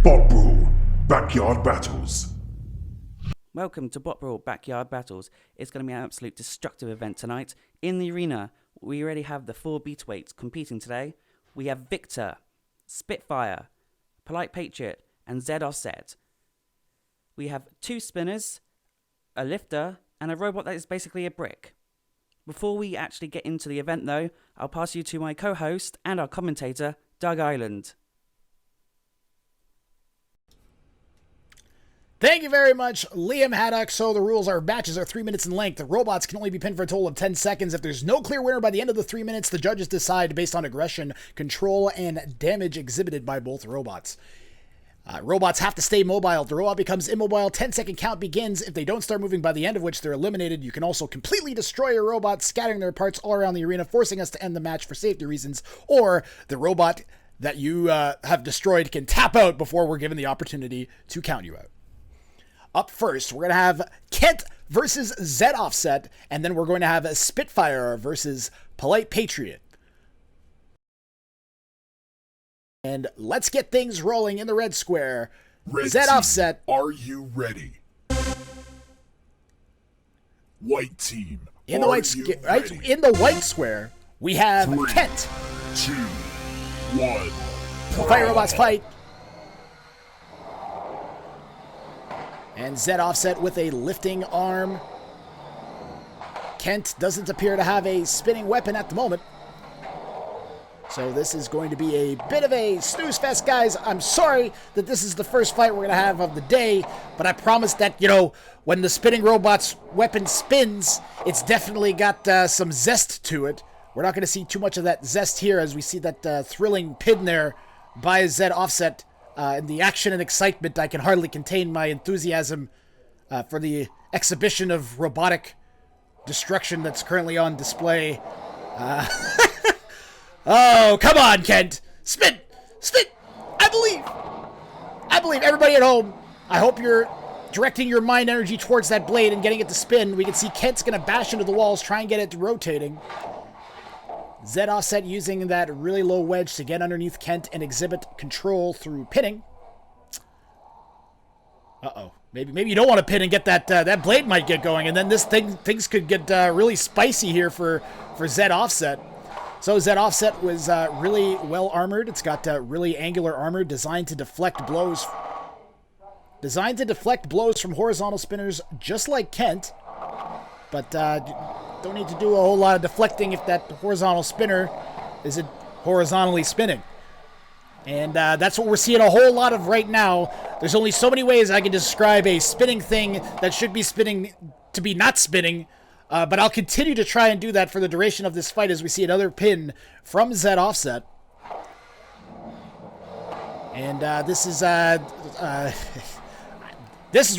BotBrawl Backyard Battles. Welcome to BotBrawl Backyard Battles. It's going to be an absolute destructive event tonight. In the arena, we already have the 4 Beetleweights competing today. We have Victor, Spitfire, Polite Patriot, and Z Offset. We have 2 spinners, a lifter, and a robot that is basically a brick. Before we actually get into the event though, I'll pass you to my co-host and our commentator, Doug Island. Thank you very much, Liam Haddock. So the rules are matches are 3 minutes in length. The robots can only be pinned for a total of 10 seconds. If there's no clear winner by the end of the 3 minutes, the judges decide based on aggression, control, and damage exhibited by both robots. Robots have to stay mobile. If the robot becomes immobile, 10-second count begins. If they don't start moving by the end of which they're eliminated, you can also completely destroy your robot, scattering their parts all around the arena, forcing us to end the match for safety reasons. Or the robot that you have destroyed can tap out before we're given the opportunity to count you out. Up first, we're going to have Kent versus Z Offset, and then we're going to have a Spitfire versus Polite Patriot. And let's get things rolling in the red square. Red Z team, Offset. are you ready? White team, In the are white you right ready? in the white square, we have 3, Kent. 2, 1. Fire robots fight. And Z Offset with a lifting arm. Kent doesn't appear to have a spinning weapon at the moment. So this is going to be a bit of a snooze fest, guys. I'm sorry that this is the first fight we're going to have of the day, but I promise that, when the spinning robot's weapon spins, it's definitely got some zest to it. We're not going to see too much of that zest here as we see that thrilling pin there by Z Offset. In the action and excitement, I can hardly contain my enthusiasm for the exhibition of robotic destruction that's currently on display. Oh, come on, Kent. Spin. Spin. I believe. Everybody at home, I hope you're directing your mind energy towards that blade and getting it to spin. We can see Kent's going to bash into the walls, try and get it rotating. Z Offset using that really low wedge to get underneath Kent and exhibit control through pinning. Uh-oh. Maybe you don't want to pin and get that blade might get going, and then things could get really spicy here for Z Offset. So Z Offset was really well armored. It's got really angular armor designed to deflect blows. From horizontal spinners, just like Kent. But don't need to do a whole lot of deflecting if that horizontal spinner isn't horizontally spinning. And that's what we're seeing a whole lot of right now. There's only so many ways I can describe a spinning thing that should be spinning to be not spinning. But I'll continue to try and do that for the duration of this fight as we see another pin from Z Offset. And this is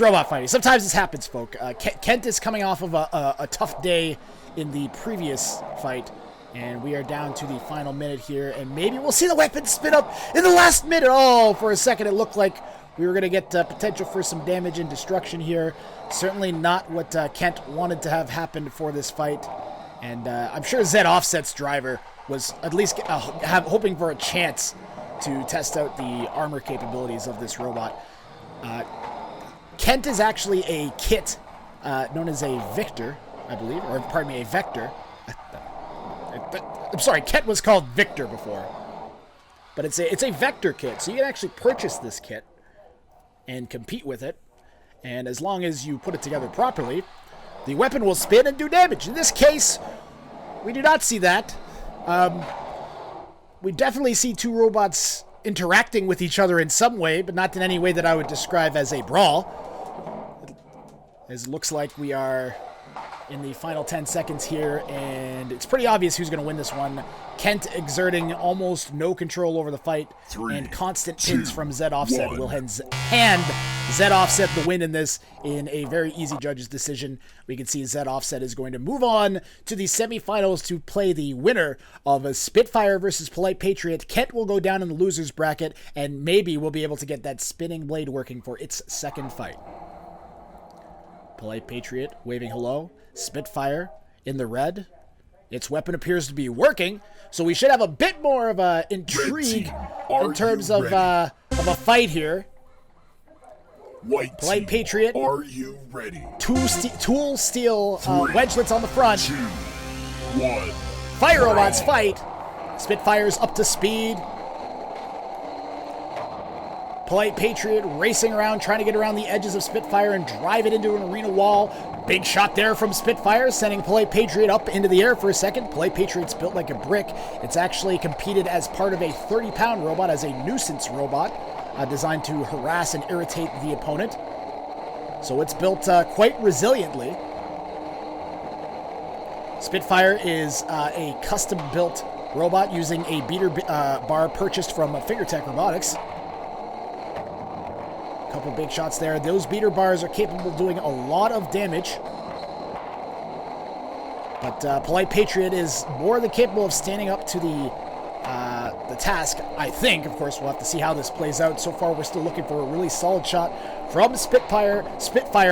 robot fighting. Sometimes this happens, folk. Kent is coming off of a tough day in the previous fight. And we are down to the final minute here. And maybe we'll see the weapon spin up in the last minute. Oh, for a second it looked like we were going to get potential for some damage and destruction here. Certainly not what Kent wanted to have happen for this fight. And I'm sure Z Offset's driver was at least hoping for a chance to test out the armor capabilities of this robot. Kent is actually a kit known as a Victor, I believe. Or, pardon me, a Vector. I'm sorry, Kent was called Victor before. But it's a Vector kit, so you can actually purchase this kit and compete with it. And as long as you put it together properly, the weapon will spin and do damage. In this case, we do not see that. We definitely see two robots interacting with each other in some way, but not in any way that I would describe as a brawl. It looks like we are in the final 10 seconds here, and it's pretty obvious who's going to win this one. Kent exerting almost no control over the fight, 3, and constant 2, pins from Z Offset 1. will hand Z Offset the win in this in a very easy judge's decision. We can see Z Offset is going to move on to the semifinals to play the winner of a Spitfire versus Polite Patriot. Kent will go down in the loser's bracket, and maybe we'll be able to get that spinning blade working for its second fight. Polite Patriot waving hello. Spitfire in the red. Its weapon appears to be working, so we should have a bit more of a intrigue in terms of a fight here. White Polite team, Patriot. are you ready? Tool steel wedgelets on the front. 2, 1. Fire robots fight. Spitfire's up to speed. Polite Patriot racing around, trying to get around the edges of Spitfire and drive it into an arena wall. Big shot there from Spitfire, sending Polite Patriot up into the air for a second. Polite Patriot's built like a brick. It's actually competed as part of a 30-pound robot, as a nuisance robot, designed to harass and irritate the opponent. So it's built quite resiliently. Spitfire is a custom-built robot using a beater bar purchased from Fingertech Robotics. Couple big shots there. Those beater bars are capable of doing a lot of damage. But Polite Patriot is more than capable of standing up to the task, I think. Of course, we'll have to see how this plays out. So far, we're still looking for a really solid shot from Spitfire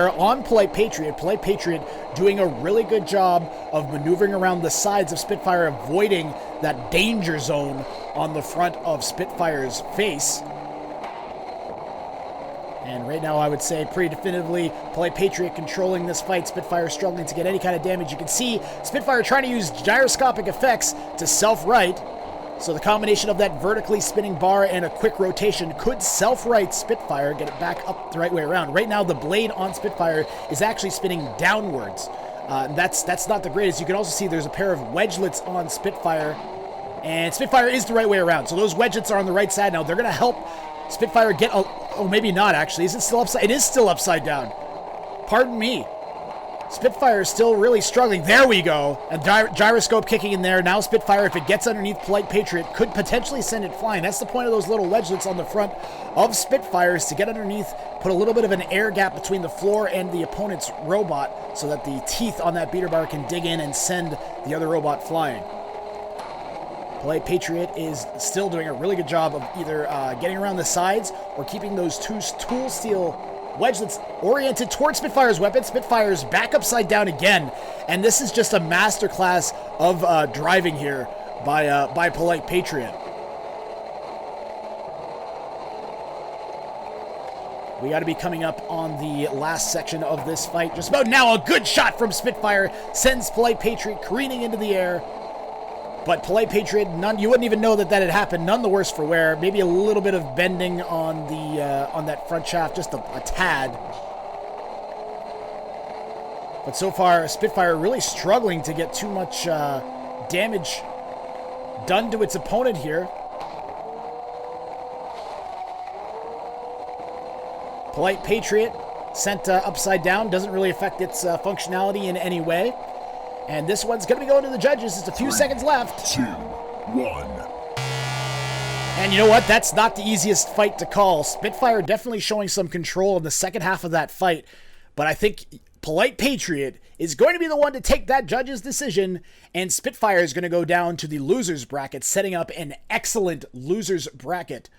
on Polite Patriot. Polite Patriot doing a really good job of maneuvering around the sides of Spitfire, avoiding that danger zone on the front of Spitfire's face. And right now, I would say pretty definitively, Polite Patriot controlling this fight. Spitfire struggling to get any kind of damage. You can see Spitfire trying to use gyroscopic effects to self-right. So the combination of that vertically spinning bar and a quick rotation could self-right Spitfire, get it back up the right way around. Right now, the blade on Spitfire is actually spinning downwards. That's not the greatest. You can also see there's a pair of wedgelets on Spitfire. And Spitfire is the right way around. So those wedgelets are on the right side now. They're going to help Spitfire get a... Oh, maybe not, actually. Is it still upside? It is still upside down. Pardon me. Spitfire is still really struggling. There we go. And gyroscope kicking in there. Now Spitfire, if it gets underneath Polite Patriot, could potentially send it flying. That's the point of those little wedgelets on the front of Spitfire, is to get underneath, put a little bit of an air gap between the floor and the opponent's robot so that the teeth on that beater bar can dig in and send the other robot flying. Polite Patriot is still doing a really good job of either getting around the sides or keeping those two tool steel wedgelets oriented towards Spitfire's weapon. Spitfire's back upside down again, and this is just a masterclass of driving here by Polite Patriot. We got to be coming up on the last section of this fight. Just about now, a good shot from Spitfire sends Polite Patriot careening into the air. But Polite Patriot, you wouldn't even know that had happened. None the worse for wear. Maybe a little bit of bending on the on that front shaft, just a tad. But so far, Spitfire really struggling to get too much damage done to its opponent here. Polite Patriot sent upside down. Doesn't really affect its functionality in any way. And this one's going to be going to the judges. Just a few seconds left. 2, 1. And you know what? That's not the easiest fight to call. Spitfire definitely showing some control in the second half of that fight. But I think Polite Patriot is going to be the one to take that judge's decision. And Spitfire is going to go down to the loser's bracket, setting up an excellent loser's bracket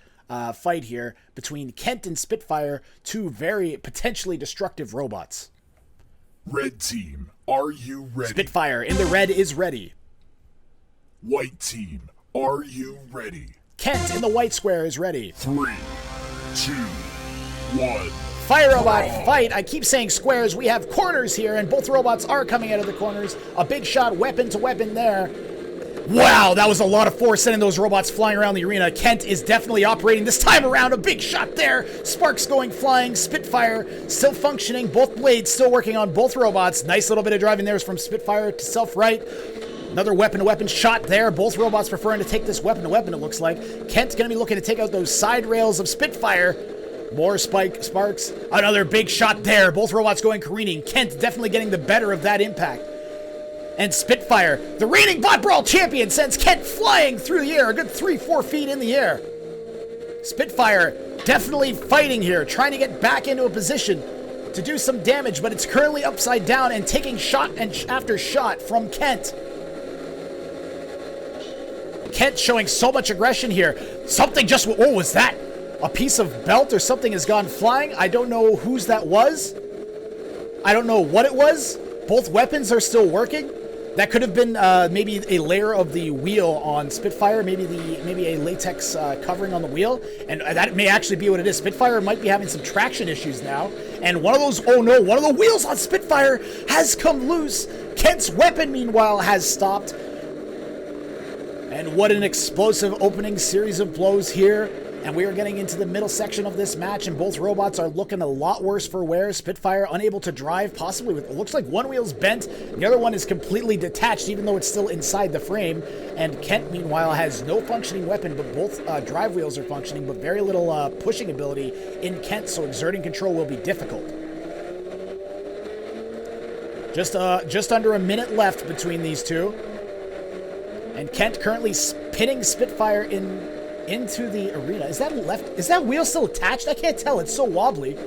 fight here between Kent and Spitfire, two very potentially destructive robots. Red team, are you ready? Spitfire in the red is ready. White team, are you ready? Kent in the white square is ready. 3, 2, 1. Fire robot fight. I keep saying squares. We have corners here, and both robots are coming out of the corners. A big shot, weapon to weapon there. Wow, that was a lot of force sending those robots flying around the arena. Kent is definitely operating this time around. A big shot there. Sparks going flying. Spitfire still functioning. Both blades still working on both robots. Nice little bit of driving there from Spitfire to self-right. Another weapon-to-weapon shot there. Both robots preferring to take this weapon-to-weapon, it looks like. Kent's going to be looking to take out those side rails of Spitfire. More sparks. Another big shot there. Both robots going careening. Kent definitely getting the better of that impact. And Spitfire, the reigning BotBrawl champion, sends Kent flying through the air, a good 3-4 feet in the air. Spitfire definitely fighting here, trying to get back into a position to do some damage, but it's currently upside down and taking shot after shot from Kent. Kent showing so much aggression here. Something just, what was that? A piece of belt or something has gone flying. I don't know whose that was. I don't know what it was. Both weapons are still working. That could have been maybe a layer of the wheel on Spitfire, maybe a latex covering on the wheel, and that may actually be what it is. Spitfire might be having some traction issues now, and one of the wheels on Spitfire has come loose. Kent's weapon, meanwhile, has stopped. And what an explosive opening series of blows here. And we are getting into the middle section of this match, and both robots are looking a lot worse for wear. Spitfire unable to drive, possibly with, it looks like one wheel's bent, the other one is completely detached, even though it's still inside the frame. And Kent, meanwhile, has no functioning weapon, but both drive wheels are functioning, but very little pushing ability in Kent, so exerting control will be difficult. Just under a minute left between these two. And Kent currently pinning Spitfire into the arena. Is that wheel still attached? I can't tell. It's so wobbly.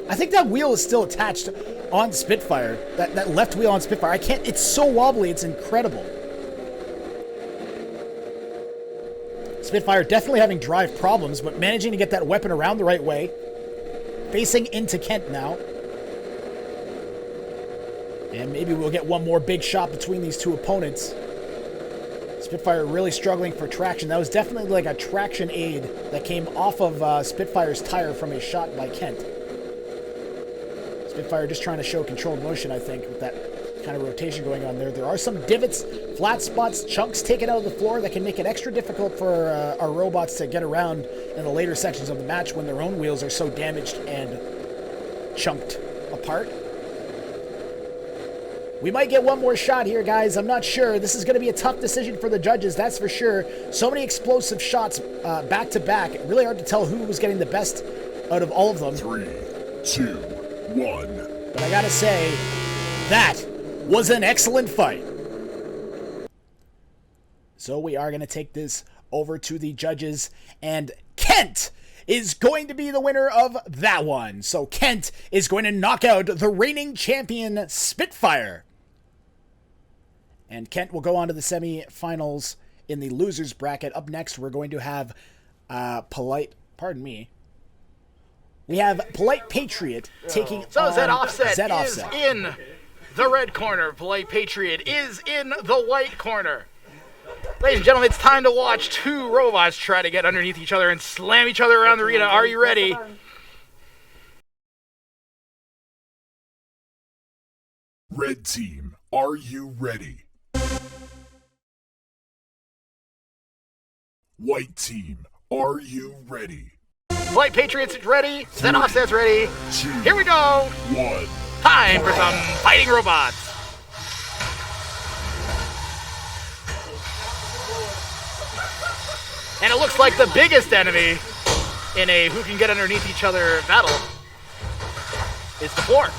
I think that wheel is still attached on Spitfire. That left wheel on Spitfire. I can't. It's so wobbly. It's incredible. Spitfire definitely having drive problems, but managing to get that weapon around the right way. Facing into Kent now. And maybe we'll get one more big shot between these two opponents. Spitfire really struggling for traction. That was definitely like a traction aid that came off of Spitfire's tire from a shot by Kent. Spitfire just trying to show controlled motion, I think, with that kind of rotation going on there. There are some divots, flat spots, chunks taken out of the floor that can make it extra difficult for our robots to get around in the later sections of the match when their own wheels are so damaged and chunked apart. We might get one more shot here, guys. I'm not sure. This is going to be a tough decision for the judges, that's for sure. So many explosive shots back to back. Really hard to tell who was getting the best out of all of them. 3, 2, 1. But I gotta say, that was an excellent fight. So we are going to take this over to the judges, and Kent is going to be the winner of that one. So Kent is going to knock out the reigning champion, Spitfire. And Kent will go on to the semifinals in the losers bracket. Up next, we're going to have we have Polite Patriot taking So on Zed Offset Zed is Offset. in the red corner. Polite Patriot is in the white corner. Ladies and gentlemen, it's time to watch two robots try to get underneath each other and slam each other around the arena. Are you ready? Red team, are you ready? White team, are you ready? Polite Patriot's ready. Zed Offset's ready. 2, Here we go. 1. Time for some fighting robots. And it looks like the biggest enemy in a who can get underneath each other battle is the floor.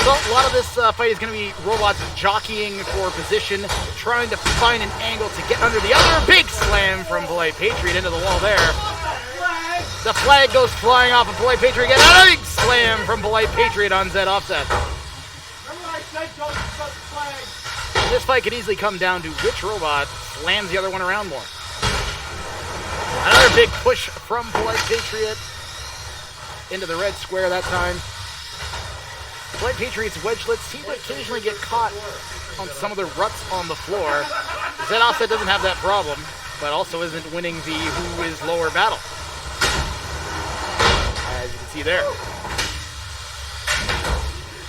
So a lot of this fight is going to be robots jockeying for position, trying to find an angle to get under the other. Big slam from Polite Patriot into the wall there. The flag goes flying off of Polite Patriot again. Another big slam from Polite Patriot on Zed Offset. This fight could easily come down to which robot slams the other one around more. Another big push from Polite Patriot into the red square that time. Polite Patriot's wedgelets seem to occasionally get caught on some of the ruts on the floor. Zed Offset doesn't have that problem, but also isn't winning the who is lower battle. As you can see there.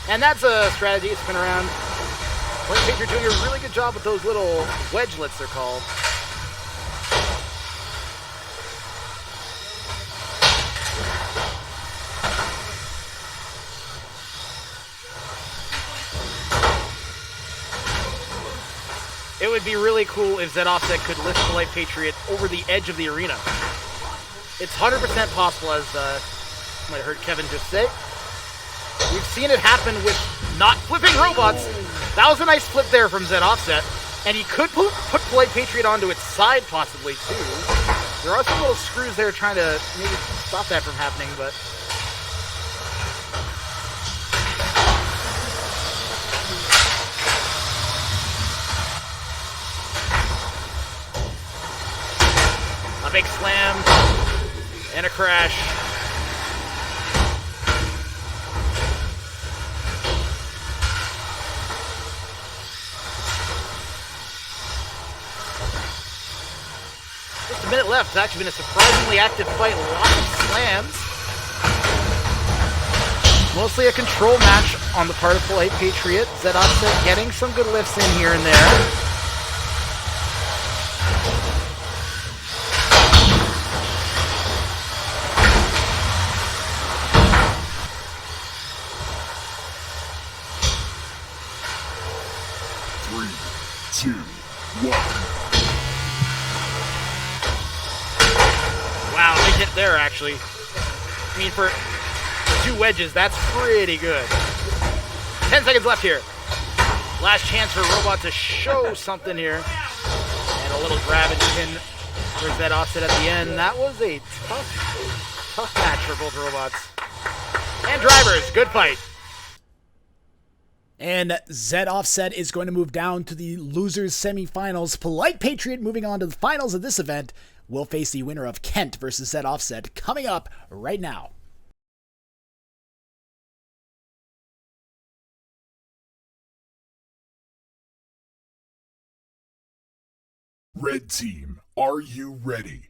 And that's a strategy, spin around. Polite Patriot doing a really good job with those little wedgelets, they're called. It would be really cool if Zed Offset could lift Polite Patriot over the edge of the arena. It's 100% possible, as you might have heard Kevin just say. We've seen it happen with not flipping robots. That was a nice flip there from Zed Offset. And he could put Polite Patriot onto its side, possibly, too. There are some little screws there trying to maybe stop that from happening, but... A big slam. And a crash. Just a minute left. It's actually been a surprisingly active fight. Lots of slams. Mostly a control match on the part of Polite Patriot. Zed Offset getting some good lifts in here and there. Three, 2, 1. Wow, big hit there, actually. I mean, for 2 wedges, that's pretty good. 10 seconds left here. Last chance for Robot to show something here. And a little grab and pin for Zed Offset at the end. That was a tough match for both robots. And drivers, good fight. And Zed Offset is going to move down to the losers semifinals. Polite Patriot moving on to the finals of this event will face the winner of Kent versus Zed Offset coming up right now. Red team, are you ready?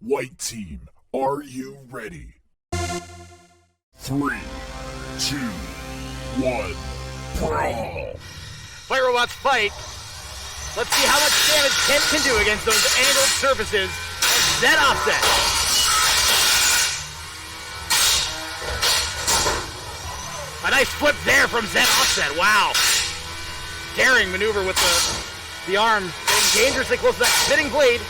White team, are you ready? 3, 2, 1, brawl! Fight robots fight. Let's see how much damage Kent can do against those angled surfaces of Zed Offset. A nice flip there from Zed Offset. Wow. Daring maneuver with the arm, getting dangerously close to that spinning blade.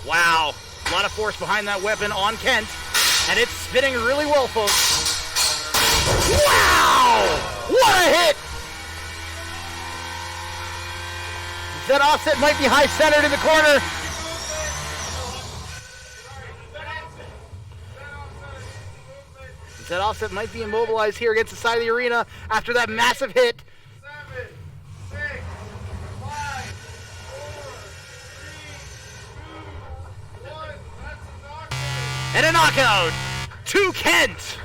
Wow. A lot of force behind that weapon on Kent, and it's spinning really well, folks. Wow! What a hit! Zed Offset might be high-centered in the corner. Zed Offset might be immobilized here against the side of the arena after that massive hit. 7, 6, 5, 4, 3, 2, 1. That's a knockout. And a knockout to Kent.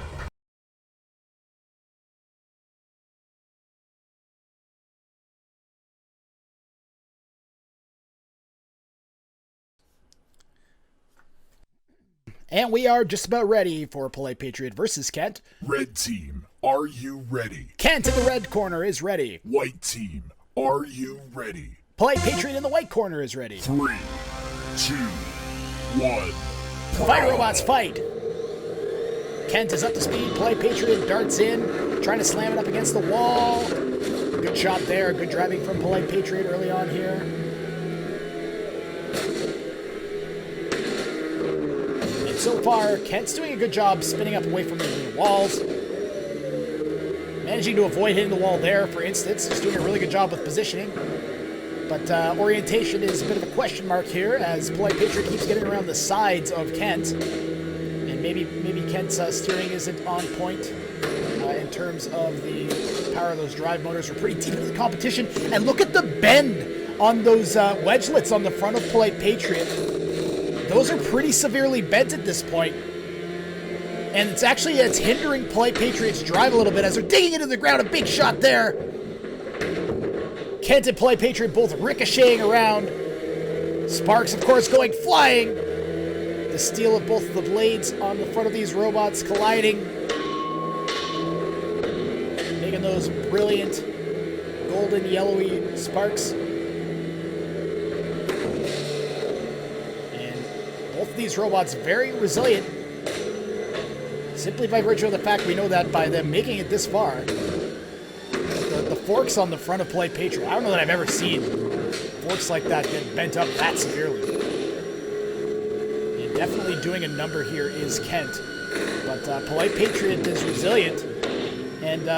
And we are just about ready for Polite Patriot versus Kent. Red team, are you ready? Kent in the red corner is ready. White team, are you ready? Polite Patriot in the white corner is ready. 3, 2, 1, Fight robots fight. Kent is up to speed. Polite Patriot darts in, trying to slam it up against the wall. Good shot there. Good driving from Polite Patriot early on here. And so far, Kent's doing a good job spinning up away from the walls. Managing to avoid hitting the wall there, for instance. He's doing a really good job with positioning. But orientation is a bit of a question mark here as Polite Patriot keeps getting around the sides of Kent. And maybe Kent's steering isn't on point in terms of the power of those drive motors. We're pretty deep into the competition. And look at the bend on those wedgelets on the front of Polite Patriot. Those are pretty severely bent at this point. And it's hindering Polite Patriot's drive a little bit as they're digging into the ground. A big shot there. Kent and Polite Patriot both ricocheting around. Sparks, of course, going flying. The steel of both of the blades on the front of these robots colliding. Making those brilliant golden yellowy sparks. And both of these robots very resilient. Simply by virtue of the fact we know that by them making it this far. The forks on the front of Polite Patriot, I don't know that I've ever seen forks like that get bent up that severely. And definitely doing a number here is Kent. But Polite Patriot is resilient. And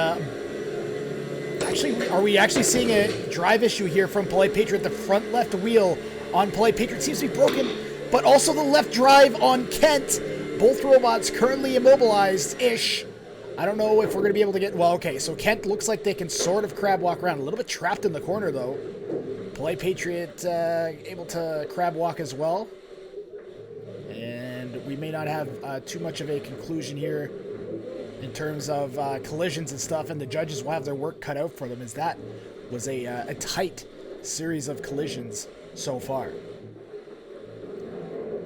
actually, are we actually seeing a drive issue here from Polite Patriot? The front left wheel on Polite Patriot seems to be broken, but also the left drive on Kent. Both robots currently immobilized-ish. I don't know if we're going to be able to get... Well, okay, so Kent looks like they can sort of crab walk around. A little bit trapped in the corner, though. Polite Patriot able to crab walk as well. And we may not have too much of a conclusion here in terms of collisions and stuff, and the judges will have their work cut out for them, as that was a tight series of collisions so far.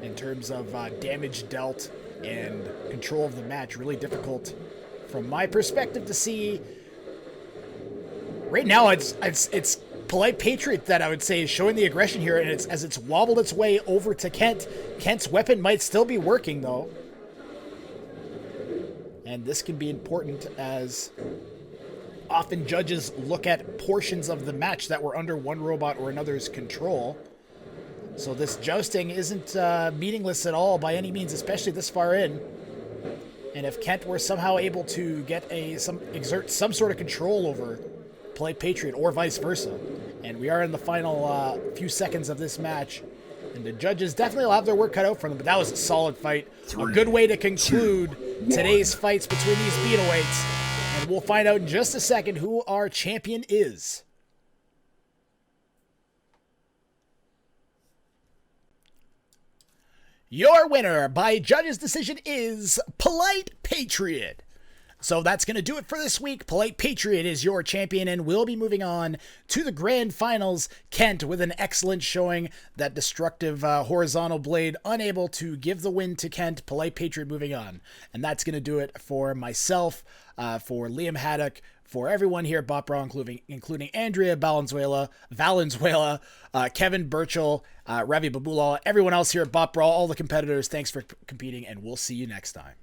In terms of damage dealt and control of the match, really difficult from my perspective to see. Right now, it's Polite Patriot that I would say is showing the aggression here, and as it's wobbled its way over to Kent. Kent's weapon might still be working, though. And this can be important, as often judges look at portions of the match that were under one robot or another's control. So this jousting isn't meaningless at all by any means, especially this far in. And if Kent were somehow able to get exert some sort of control over Polite Patriot, or vice versa, and we are in the final few seconds of this match, and the judges definitely will have their work cut out for them, but that was a solid fight. A good way to conclude today's fights between these Beetleweights, and we'll find out in just a second who our champion is. Your winner by judges' decision is Polite Patriot. So that's going to do it for this week. Polite Patriot is your champion, and we'll be moving on to the grand finals. Kent with an excellent showing. That destructive horizontal blade unable to give the win to Kent. Polite Patriot moving on. And that's going to do it for myself, for Liam Haddock, for everyone here at BotBrawl, including Andrea Valenzuela, Kevin Burchell, Ravi Babulal, everyone else here at BotBrawl, all the competitors. Thanks for competing, and we'll see you next time.